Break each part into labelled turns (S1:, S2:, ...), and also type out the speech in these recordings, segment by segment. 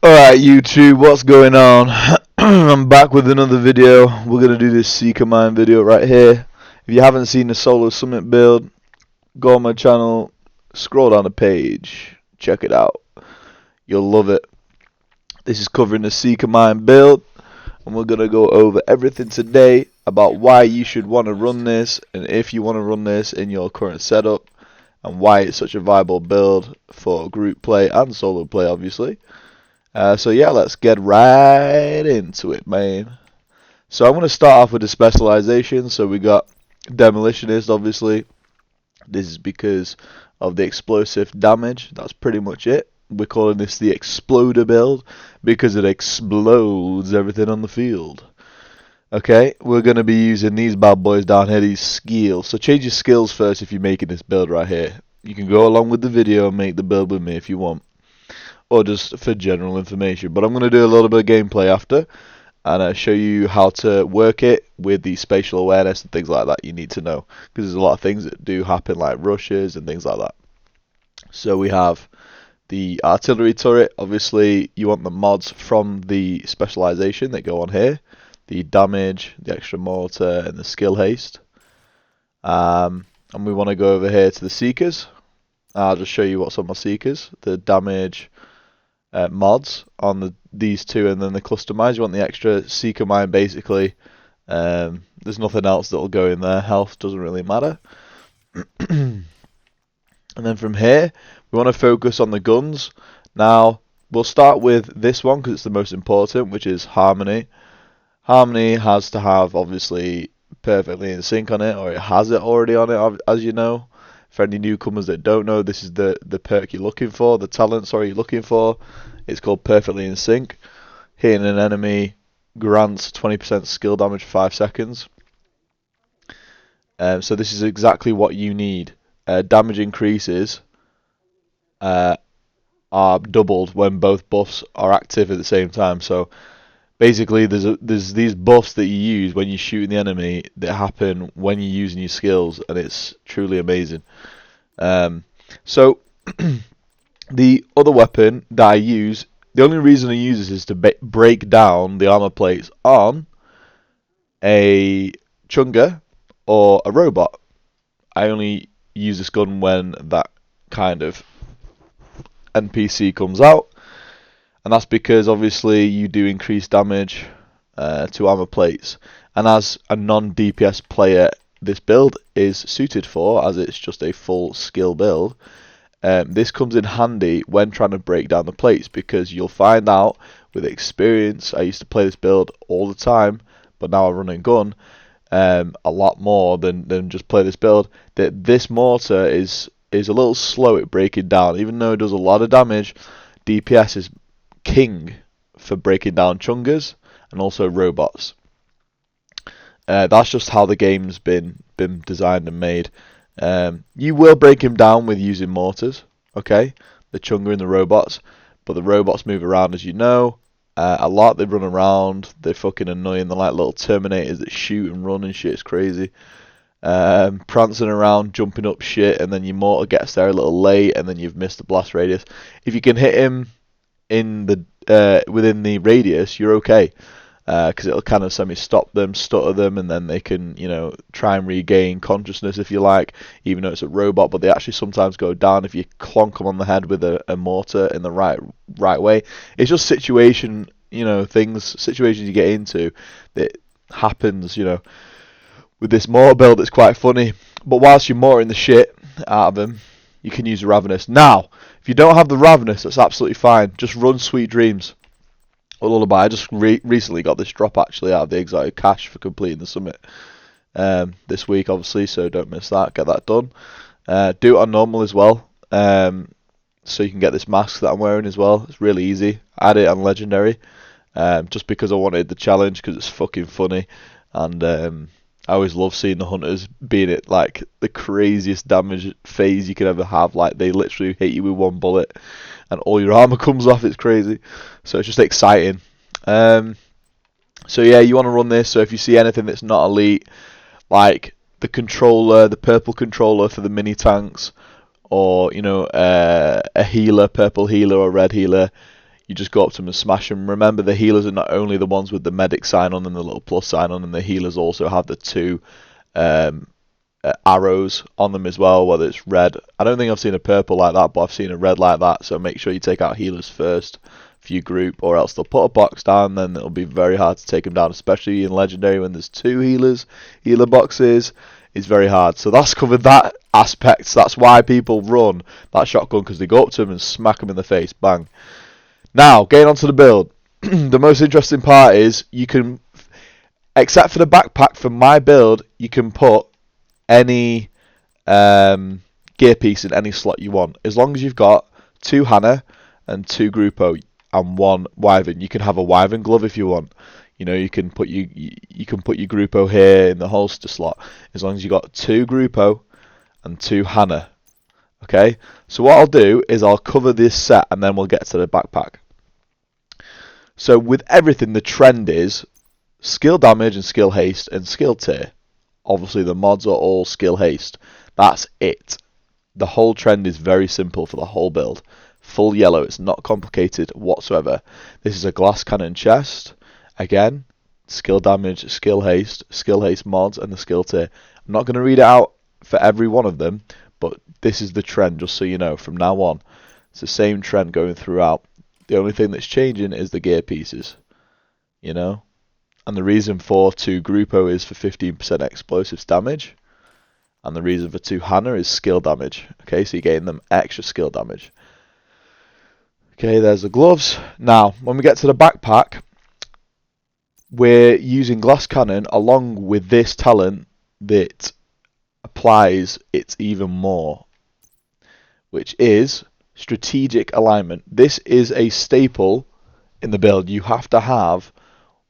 S1: Alright YouTube, what's going on? I'm back with another video. We're going to do this Seeker Mine video right here. If you haven't seen the Solo Summit build, go on my channel, scroll down the page, check it out. You'll love it. This is covering the Seeker Mine build, and we're going to go over everything today about why you should want to run this, and if you want to run this in your current setup, and why it's such a viable build for group play and solo play obviously. So yeah, let's get right into it, man. So I'm going to start off with the specialization. So we got demolitionist, obviously. This is because of the explosive damage. That's pretty much it. We're calling this the exploder build because it explodes everything on the field. Okay, we're going to be using these bad boys down here, these skills. So change your skills first if you're making this build right here. You can go along with the video and make the build with me if you want, or just for general information. But I'm going to do a little bit of gameplay after, and show you how to work it with the spatial awareness and things like that you need to know, because there's a lot of things that do happen, like rushes and things like that. So we have the artillery turret. Obviously you want the mods from the specialization that go on here, the damage, the extra mortar, and the skill haste. And we want to go over here to the seekers. I'll just show you what's on my seekers. The damage, mods on these two, and then the customize. You want the extra seeker mine basically. There's nothing else that'll go in there. Health doesn't really matter. And then from here we want to focus on the guns. Now we'll start with this one because it's the most important, which is harmony. Harmony has to have obviously perfectly in sync on it, or it has it already on it, as you know. For any newcomers that don't know, this is the perk you're looking for, the talent, sorry, you're looking for. It's called Perfectly in Sync. Hitting an enemy grants 20% skill damage for 5 seconds. So this is exactly what you need. Damage increases are doubled when both buffs are active at the same time. So basically there's these buffs that you use when you're shooting the enemy that happen when you're using your skills, and it's truly amazing. So the other weapon that I use, the only reason I use this is to break down the armor plates on a chunga or a robot. I only use this gun when that kind of NPC comes out, and that's because obviously you do increase damage to armor plates, and as a non-DPS player this build is suited for, as it's just a full skill build. This comes in handy when trying to break down the plates, because you'll find out with experience, I used to play this build all the time, but now I run and gun a lot more than just play this build, that this mortar is a little slow at breaking down. Even though it does a lot of damage, DPS is king for breaking down chungas and also robots. That's just how the game's been designed and made. You will break him down with using mortars, okay? The chunga and the robots, but the robots move around, as you know, a lot. They run around. They're fucking annoying. They're like little Terminators that shoot and run and shit. It's crazy. Prancing around, jumping up shit, and then your mortar gets there a little late, and then you've missed the blast radius. If you can hit him in the within the radius, you're okay. Because it'll kind of semi-stop them, stutter them, and then they can, you know, try and regain consciousness if you like, even though it's a robot. But they actually sometimes go down if you clonk them on the head with a mortar in the right way. It's just situations you get into that happens, you know, with this mortar build. It's quite funny. But whilst you're mortaring the shit out of them, you can use the Ravenous. Now, if you don't have the Ravenous, that's absolutely fine. Just run Sweet Dreams. Or Lullaby. I just recently got this drop actually out of the exotic cache for completing the summit this week, obviously, so don't miss that. Get that done. Do it on normal as well, so you can get this mask that I'm wearing as well. It's really easy. I had it on legendary, just because I wanted the challenge, because it's fucking funny, and I always love seeing the hunters being at like the craziest damage phase you could ever have. Like they literally hit you with one bullet and all your armor comes off. It's crazy. So it's just exciting. So yeah, you want to run this. So if you see anything that's not elite, like the controller, the purple controller for the mini tanks, or you know, a healer, purple healer or red healer, you just go up to them and smash them. Remember, the healers are not only the ones with the medic sign on and the little plus sign on them, the healers also have the two arrows on them as well, whether it's red. I don't think I've seen a purple like that, but I've seen a red like that, so make sure you take out healers first if you group, or else they'll put a box down, then it'll be very hard to take them down, especially in Legendary when there's two healer boxes. It's very hard. So that's covered that aspect. That's why people run that shotgun, because they go up to them and smack them in the face. Bang. Now, getting onto the build. The most interesting part is you can, except for the backpack, for my build, you can put any gear piece in any slot you want. As long as you've got 2 Hannah and 2 Grupo and 1 Wyvern. You can have a Wyvern glove if you want. You know, you can put your Grupo here in the holster slot, as long as you've got 2 Grupo and 2 Hannah. Okay, so what I'll do is I'll cover this set and then we'll get to the backpack. So with everything, the trend is skill damage and skill haste and skill tier. Obviously the mods are all skill haste. That's it. The whole trend is very simple for the whole build. Full yellow, it's not complicated whatsoever. This is a glass cannon chest. Again, skill damage, skill haste mods, and the skill tier. I'm not going to read it out for every one of them, but this is the trend, just so you know, from now on. It's the same trend going throughout. The only thing that's changing is the gear pieces, you know? And the reason for 2 Grupo is for 15% explosives damage, and the reason for 2 Hannah is skill damage. Okay, so you're getting them extra skill damage. Okay, there's the gloves. Now, when we get to the backpack, we're using glass cannon along with this talent that applies it even more, which is strategic alignment. This is a staple in the build. You have to have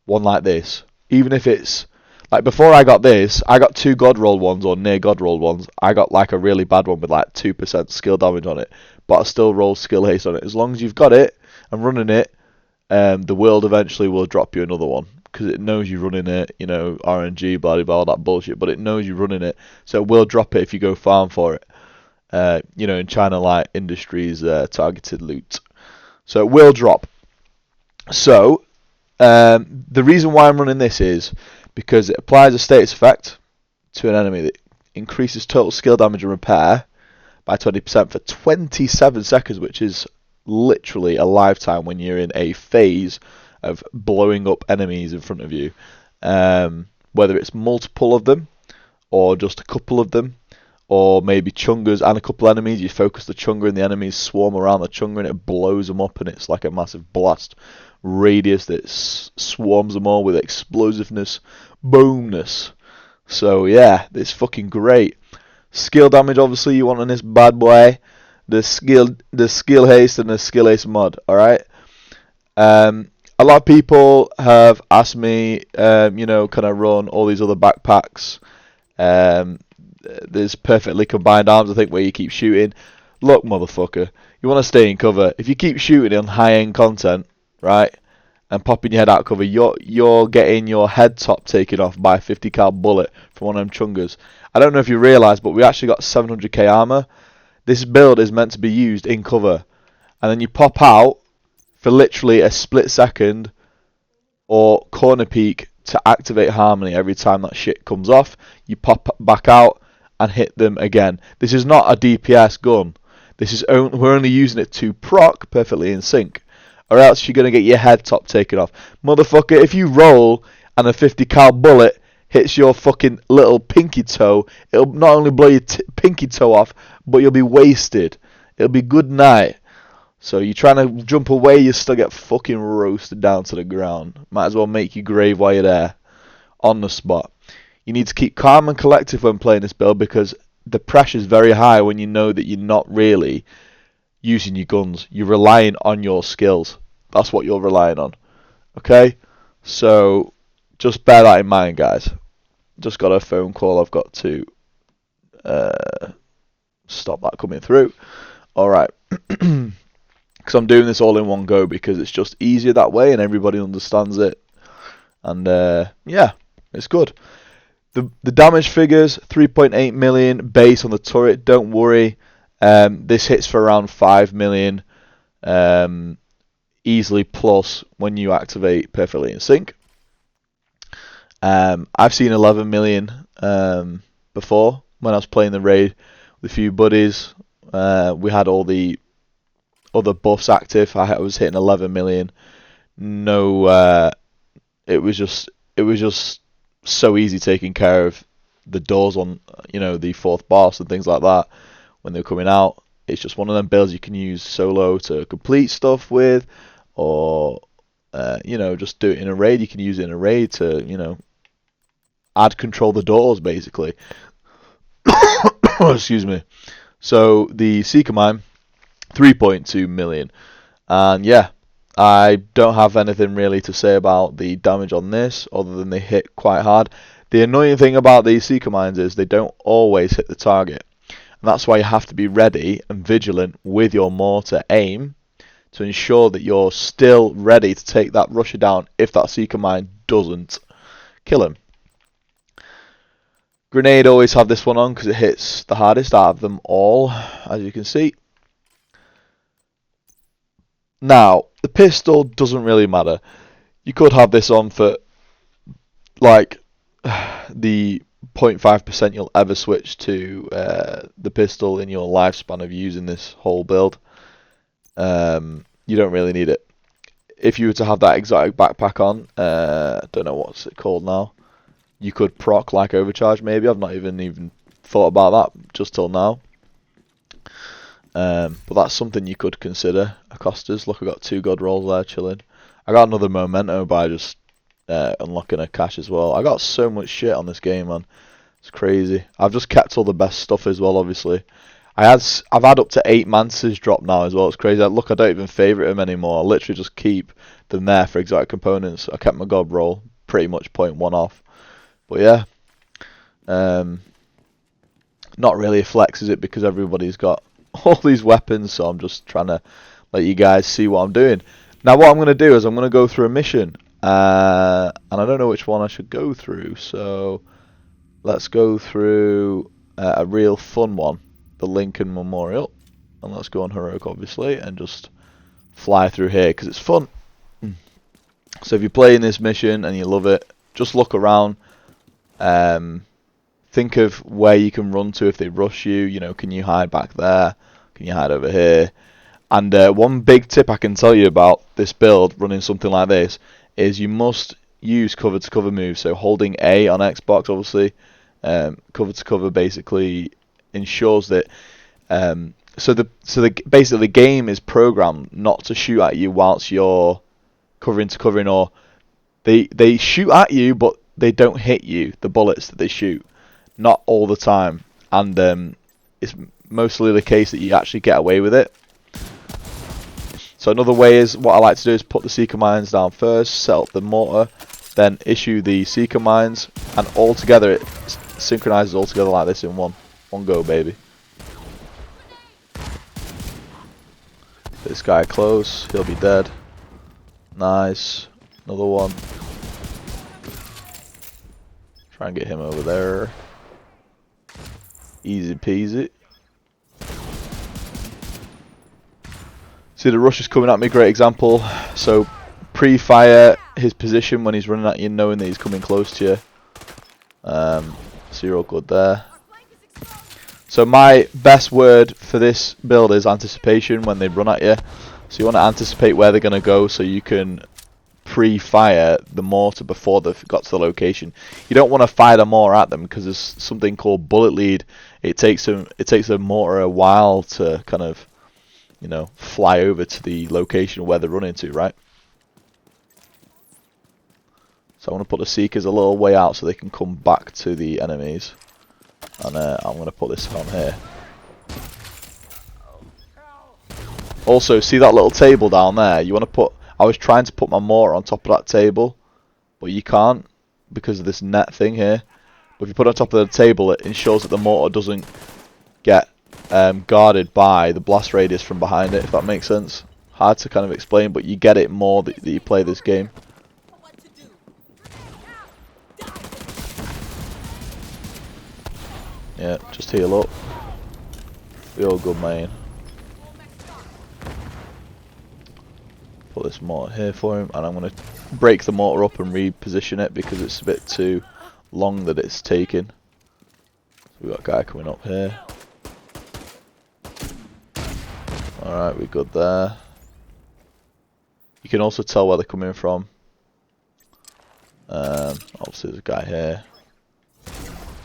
S1: one like this, even if it's like, before I got this, I got 2 god roll ones or near god roll ones. I got like a really bad one with like 2% skill damage on it, but I still roll skill haste on it. As long as you've got it and running it, the world eventually will drop you another one, because it knows you're running it, you know, RNG, blah, blah, blah, all that bullshit, but it knows you're running it, so it will drop it if you go farm for it. You know, in China Light Industries targeted loot. So it will drop. So, the reason why I'm running this is because it applies a status effect to an enemy that increases total skill damage and repair by 20% for 27 seconds, which is literally a lifetime when you're in a phase of blowing up enemies in front of you. Whether it's multiple of them, or just a couple of them, or maybe chungers and a couple enemies, you focus the chunger and the enemies swarm around the chunger and it blows them up, and it's like a massive blast radius that swarms them all with explosiveness, boomness. So yeah, it's fucking great. Skill damage, obviously, you want on this bad boy. The skill haste and the skill haste mod. All right. A lot of people have asked me, you know, can I run all these other backpacks? There's perfectly combined arms, I think, where you keep shooting. Look, motherfucker, you want to stay in cover. If you keep shooting on high-end content, right, and popping your head out of cover, you're getting your head top taken off by a 50 cal bullet from one of them chungers. I don't know if you realise, but we actually got 700k armor. This build is meant to be used in cover, and then you pop out for literally a split second or corner peek to activate harmony. Every time that shit comes off, you pop back out and hit them again. This is not a DPS gun. This is we're only using it to proc perfectly in sync, or else you're gonna get your head top taken off, motherfucker. If you roll and a 50 cal bullet hits your fucking little pinky toe, it'll not only blow your pinky toe off, but you'll be wasted. It'll be good night. So you're trying to jump away, you still get fucking roasted down to the ground. Might as well make your grave while you're there, on the spot. You need to keep calm and collective when playing this build, because the pressure's very high when you know that you're not really using your guns. You're relying on your skills. That's what you're relying on. Okay? So just bear that in mind, guys. Just got a phone call. I've got to stop that coming through. Alright. Because I'm doing this all in one go, because it's just easier that way and everybody understands it. And yeah, it's good. The damage figures, 3.8 million base on the turret. Don't worry. This hits for around 5 million. easily plus when you activate Perfectly in Sync. I've seen 11 million before when I was playing the raid with a few buddies. We had all the other buffs active. I was hitting 11 million. No, it was just so easy taking care of the doors on, you know, the fourth boss and things like that when they're coming out. It's just one of them builds you can use solo to complete stuff with, or you know, just do it in a raid. You can use it in a raid to, you know, add control the doors basically. Excuse me. So the Seeker Mine, 3.2 million, and yeah, I don't have anything really to say about the damage on this other than they hit quite hard. The annoying thing about these Seeker Mines is they don't always hit the target, and that's why you have to be ready and vigilant with your mortar aim to ensure that you're still ready to take that rusher down if that Seeker Mine doesn't kill him. Grenade always have this one on because it hits the hardest out of them all, as you can see. Now, the pistol doesn't really matter. You could have this on for like the 0.5% you'll ever switch to the pistol in your lifespan of using this whole build. You don't really need it. If you were to have that exotic backpack on, don't know what's it called now, you could proc like overcharge maybe. I've not even thought about that just till now. But that's something you could consider. Acostas, look, I got 2 god rolls there chilling. I got another memento by just unlocking a cache as well. I got so much shit on this game, man. It's crazy. I've just kept all the best stuff as well, obviously. I've had up to 8 mantas drop now as well. It's crazy. Look, I don't even favourite them anymore. I literally just keep them there for exotic components. I kept my god roll pretty much 0.1 off. But yeah, not really a flex, is it? Because everybody's got all these weapons, so I'm just trying to let you guys see what I'm doing. Now what I'm going to do is I'm going to go through a mission, and I don't know which one I should go through, so let's go through a real fun one, the Lincoln Memorial, and let's go on Heroic obviously and just fly through here because it's fun. So if you're playing this mission and you love it, just look around. Think of where you can run to if they rush you. You know, can you hide back there? Can you hide over here? And one big tip I can tell you about this build, running something like this, is you must use cover to cover moves. So holding A on Xbox, obviously, cover to cover basically ensures that. Basically the game is programmed not to shoot at you whilst you're covering to covering, or they shoot at you, but they don't hit you. The bullets that they shoot, not all the time, and it's mostly the case that you actually get away with it. So another way is, what I like to do is put the Seeker Mines down first, set up the mortar, then issue the Seeker Mines, and all together it synchronizes all together like this in one go, baby. This guy close, he'll be dead. Nice, another one. Try and get him over there. Easy peasy. See, the rush is coming at me, great example. So pre-fire his position when he's running at you, knowing that he's coming close to you. So you're all good there. So my best word for this build is anticipation when they run at you. So you want to anticipate where they're going to go so you can pre-fire the mortar before they've got to the location. You don't want to fire the mortar at them because there's something called bullet lead. It takes the mortar a while to kind of, you know, fly over to the location where they're running to, right? So I want to put the Seekers a little way out so they can come back to the enemies. And I'm going to put this on here. Also, see that little table down there? You want to put... I was trying to put my mortar on top of that table, but you can't because of this net thing here. But if you put it on top of the table, it ensures that the mortar doesn't get guarded by the blast radius from behind it, if that makes sense. Hard to kind of explain, but you get it more that you play this game. Yeah, just heal up. Be all good, man. put this mortar here for him, and I'm going to break the mortar up and reposition it because it's a bit too long that it's taking. So we've got a guy coming up here. Alright, we're good there. You can also tell where they're coming from. Obviously there's a guy here,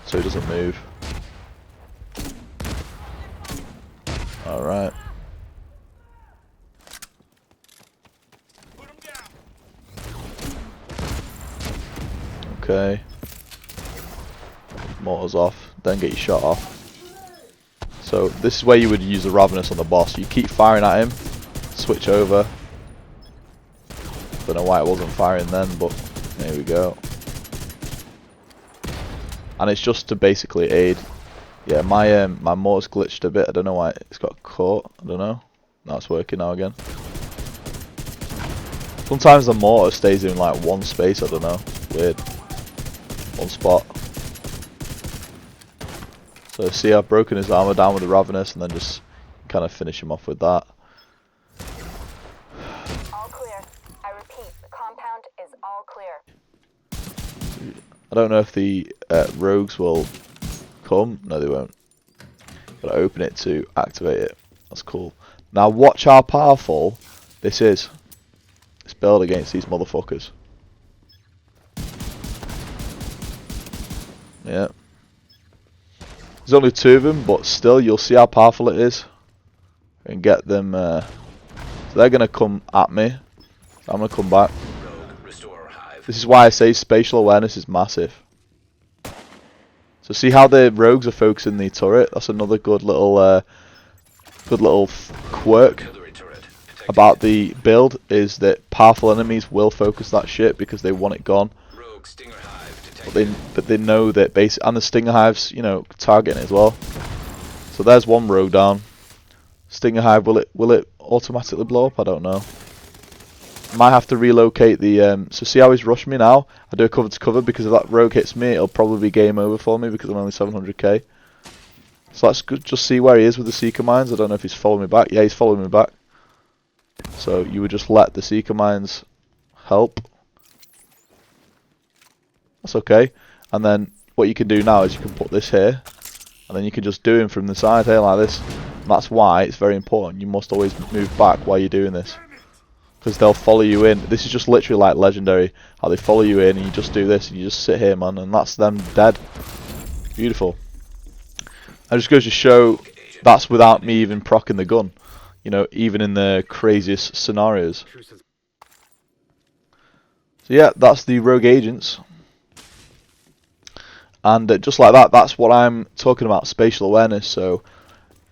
S1: so he doesn't move. Alright. Okay. Mortars off, then get your shot off. So this is where you would use the Ravenous on the boss. You keep firing at him, switch over. Don't know why it wasn't firing then, but there we go. And it's just to basically aid. Yeah, my mortar's glitched a bit. I don't know why it's got caught. I don't know. Now it's working now again. Sometimes the mortar stays in like one space. I don't know. Weird. One spot. So see, I've broken his armor down with the Ravenous, and then just kind of finish him off with that.
S2: All clear. I repeat, the compound is all clear.
S1: I don't know if the rogues will come. No, they won't. Gotta open it to activate it. That's cool. Now watch how powerful this is. This build against these motherfuckers. Yeah. There's only 2 of them, but still, you'll see how powerful it is. And get them. So they're gonna come at me. So I'm gonna come back. This is why I say spatial awareness is massive. So see how the rogues are focusing the turret? That's another good little quirk about the build, is that powerful enemies will focus that shit because they want it gone. But they know that and the Stinger Hive's, you know, targeting it as well. So there's one rogue down. Stinger Hive, will it automatically blow up? I don't know. Might have to relocate the so see how he's rushed me now? I do a cover to cover because if that rogue hits me, it'll probably be game over for me because I'm only 700k. So let's just see where he is with the Seeker Mines. I don't know if he's following me back. Yeah, he's following me back. So you would just let the Seeker Mines help. That's okay. And then what you can do now is you can put this here, and then you can just do him from the side here like this. And that's why it's very important. You must always move back while you're doing this, because they'll follow you in. This is just literally like Legendary, how they follow you in and you just do this and you just sit here, man, and that's them dead. Beautiful. And it just goes to show that's without me even proccing the gun, you know, even in the craziest scenarios. So yeah, that's the rogue agents. And just like that, that's what I'm talking about, spatial awareness. So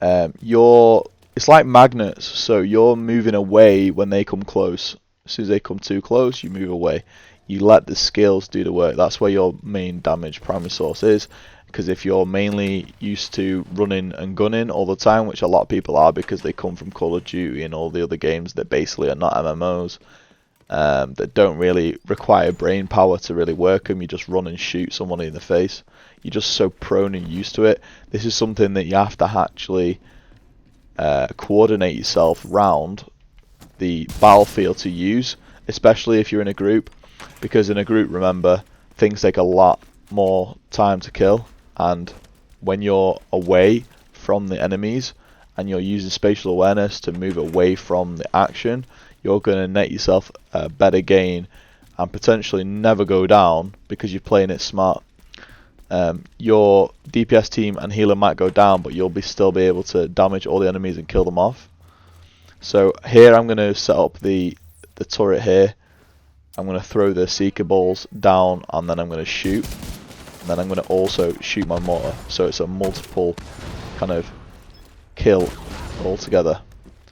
S1: it's like magnets, so you're moving away when they come close. As soon as they come too close, you move away. You let the skills do the work. That's where your main damage primary source is. Because if you're mainly used to running and gunning all the time, which a lot of people are because they come from Call of Duty and all the other games that basically are not MMOs, that don't really require brain power to really work them. You just run and shoot someone in the face. You're just so prone and used to it. This is something that you have to actually coordinate yourself round the battlefield to use, especially if you're in a group, because in a group, remember, things take a lot more time to kill, and when you're away from the enemies and you're using spatial awareness to move away from the action, you're going to net yourself a better gain and potentially never go down because you're playing it smart. Your DPS team and healer might go down, but you'll still be able to damage all the enemies and kill them off. So here I'm going to set up the turret here. I'm going to throw the Seeker balls down, and then I'm going to shoot. And then I'm going to also shoot my mortar. So it's a multiple kind of kill all together.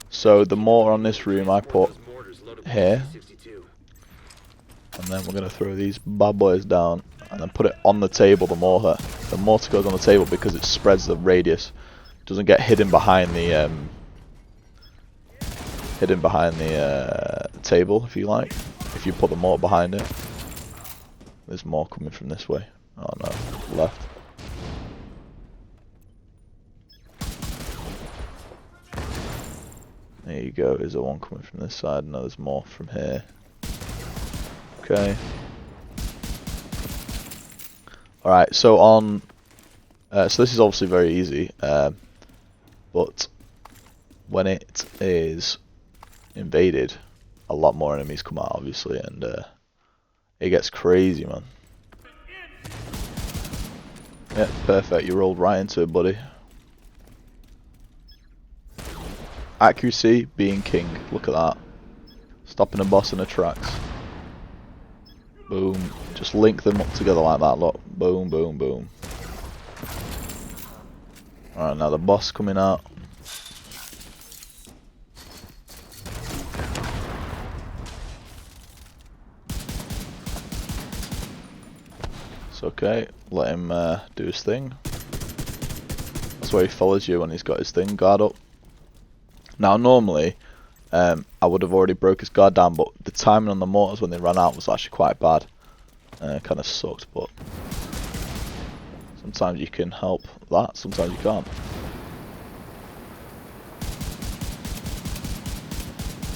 S1: So the mortar on this room I put here, and then we're going to throw these bad boys down and then put it on the table. The mortar goes on the table because it spreads the radius. It doesn't get hidden behind the table, if you like. If you put the mortar behind it. There's more coming from this way. Oh no, left. There you you go. Is there one coming from this side? No, there's more from here. Okay. Alright, so on... so this is obviously very easy, but when it is invaded, a lot more enemies come out, obviously, and it gets crazy, man. Yeah, perfect. You rolled right into it, buddy. Accuracy being king. Look at that. Stopping a boss in the tracks. Boom. Just link them up together like that, look. Boom, boom, boom. Alright, now the boss coming out. It's okay. Let him do his thing. That's where he follows you when he's got his thing. Guard up. Now, normally, I would have already broke his guard down, but the timing on the mortars when they ran out was actually quite bad. Kind of sucked, but sometimes you can help that, sometimes you can't.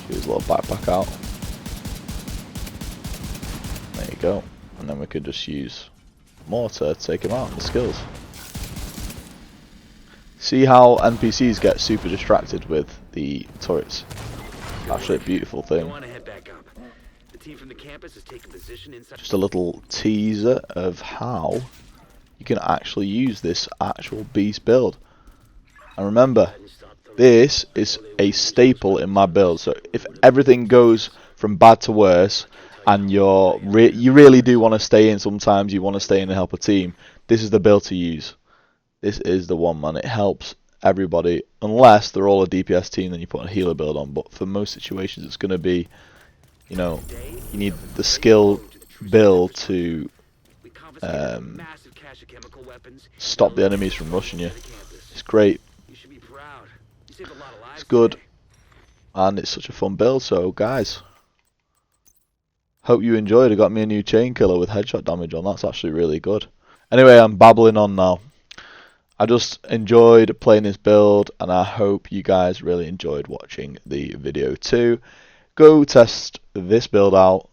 S1: Shoot his little backpack out. There you go. And then we could just use mortar to take him out with skills. See how NPCs get super distracted with the turrets. Actually a beautiful thing. Just a little teaser of how you can actually use this actual beast build. And remember, this is a staple in my build. So if everything goes from bad to worse, and you really do want to stay in sometimes, you want to stay in and help a team, this is the build to use. This is the one, man. It helps everybody, unless they're all a DPS team, then you put a healer build on. But for most situations, it's going to be, you know, you need the skill build to stop the enemies from rushing you. It's great. It's good, and it's such a fun build. So, guys, hope you enjoyed. I got me a new chain killer with headshot damage on. That's actually really good. Anyway, I'm babbling on now. I just enjoyed playing this build, and I hope you guys really enjoyed watching the video too. Go test this build out,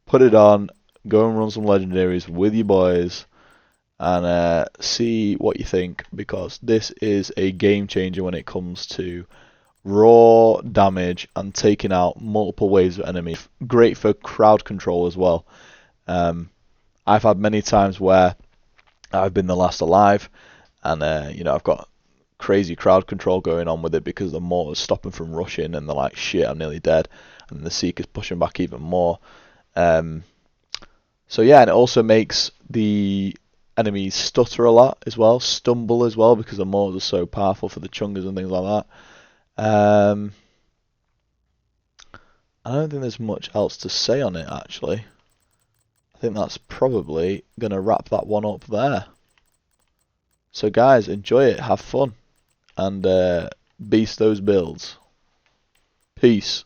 S1: put it on, go and run some legendaries with your boys, and see what you think, because this is a game changer when it comes to raw damage and taking out multiple waves of enemies. Great for crowd control as well. I've had many times where I've been the last alive, and you know, I've got crazy crowd control going on with it because the mortar's stopping from rushing, and they're like, shit, I'm nearly dead, and the Seeker's pushing back even more. So yeah, and it also makes the enemies stutter a lot as well, stumble as well, because the mortars are so powerful for the chungers and things like that. I don't think there's much else to say on it, actually. I think that's probably going to wrap that one up there. So guys, enjoy it, have fun, and beast those builds. Peace.